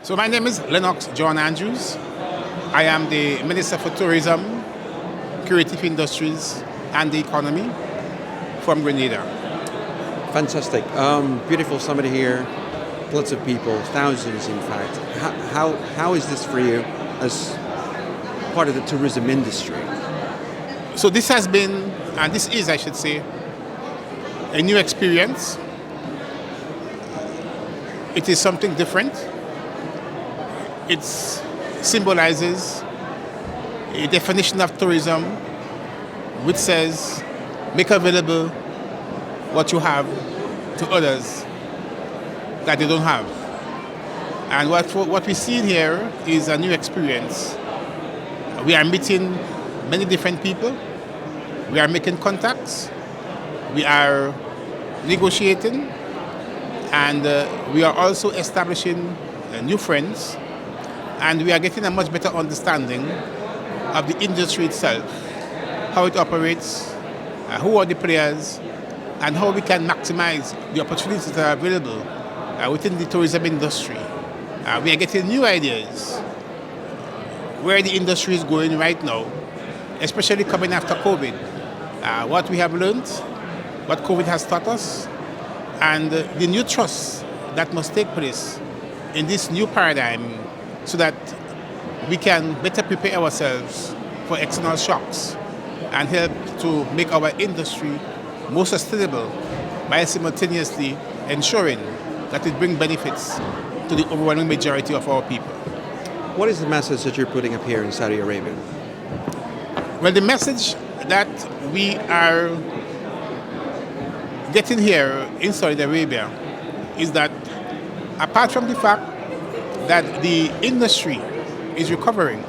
So my name is Lennox John Andrews. I am the Minister for Tourism, Creative Industries and the Economy from Grenada. Fantastic. Beautiful summit here. Lots of people, thousands in fact. How is this for you as part of the tourism industry? So this has been, and this is, I should say, a new experience. It is something different. It symbolizes a definition of tourism which says make available what you have to others that they don't have. And what we see here is a new experience. We are meeting many different people. We are making contacts. We are negotiating. And we are also establishing new friends. And we are getting a much better understanding of the industry itself, how it operates, who are the players, and how we can maximize the opportunities that are available within the tourism industry. We are getting new ideas where the industry is going right now, especially coming after COVID. What we have learned, what COVID has taught us, and the new trust that must take place in this new paradigm so that we can better prepare ourselves for external shocks and help to make our industry more sustainable by simultaneously ensuring that it brings benefits to the overwhelming majority of our people. What is the message that you're putting up here in Saudi Arabia? Well, the message that we are getting here in Saudi Arabia is that apart from the fact that the industry is recovering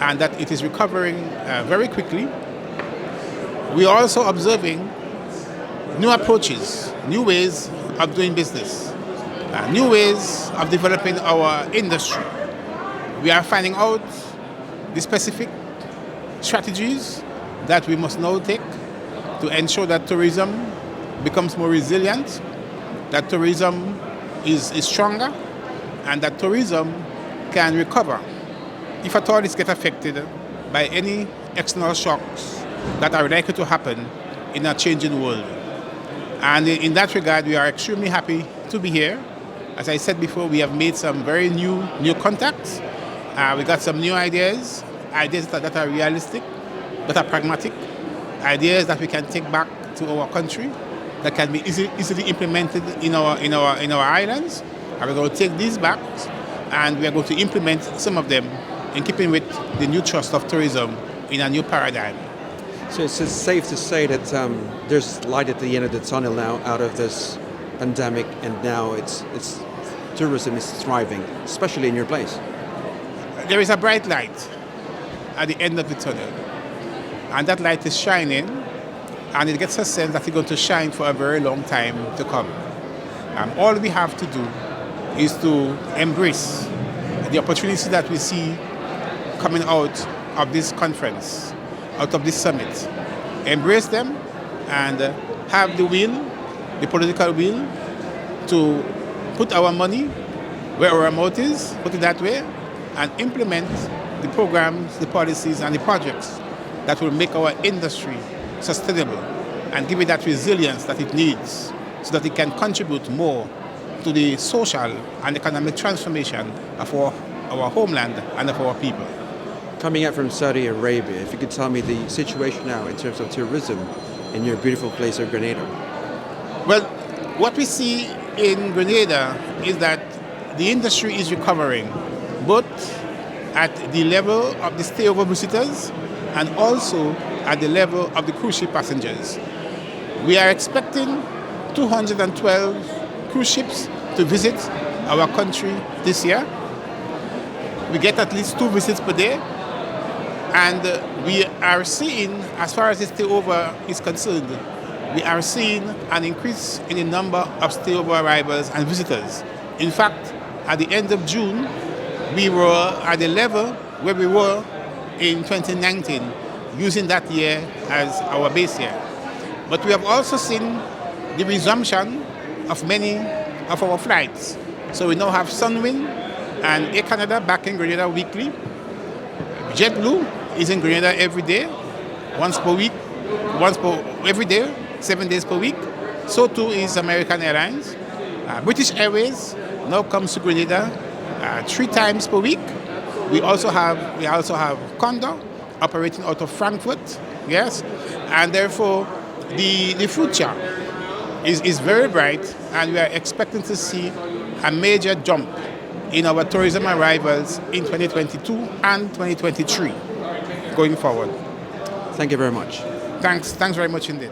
and that it is recovering very quickly, we are also observing new approaches, new ways of doing business, new ways of developing our industry. We are finding out the specific strategies that we must now take to ensure that tourism becomes more resilient, that tourism is stronger, and that tourism can recover if at all it gets affected by any external shocks that are likely to happen in a changing world. And in that regard, we are extremely happy to be here. As I said before, we have made some very new contacts. We got some new ideas that are realistic, that are pragmatic, ideas that we can take back to our country, that can be easily implemented in our islands. And we're going to take these back and we are going to implement some of them in keeping with the new trust of tourism in a new paradigm. So it's safe to say that there's light at the end of the tunnel now out of this pandemic, and now it's tourism is thriving, especially in your place. There is a bright light at the end of the tunnel, and that light is shining, and it gets a sense that it's going to shine for a very long time to come. All we have to do is to embrace the opportunity that we see coming out of this conference, out of this summit. Embrace them and have the will, the political will, to put our money where our mouth is, put it that way, and implement the programs, the policies, and the projects that will make our industry sustainable and give it that resilience that it needs so that it can contribute more to the social and economic transformation of our homeland and of our people. Coming out from Saudi Arabia, if you could tell me the situation now in terms of tourism in your beautiful place of Grenada. Well, what we see in Grenada is that the industry is recovering, both at the level of the stayover visitors and also at the level of the cruise ship passengers. We are expecting 212 cruise ships to visit our country this year. We get at least 2 visits per day, and we are seeing, as far as the stayover is concerned, we are seeing an increase in the number of stayover arrivals and visitors. In fact, at the end of June, we were at the level where we were in 2019, using that year as our base year. But we have also seen the resumption of many of our flights. So we now have Sunwing and Air Canada back in Grenada weekly. JetBlue is in Grenada every day, once per week, every day, 7 days per week. So too is American Airlines. British Airways now comes to Grenada 3 times per week. We also have Condor operating out of Frankfurt, yes, and therefore the future is very bright, and we are expecting to see a major jump in our tourism arrivals in 2022 and 2023 going forward. Thank you very much. Thanks very much indeed.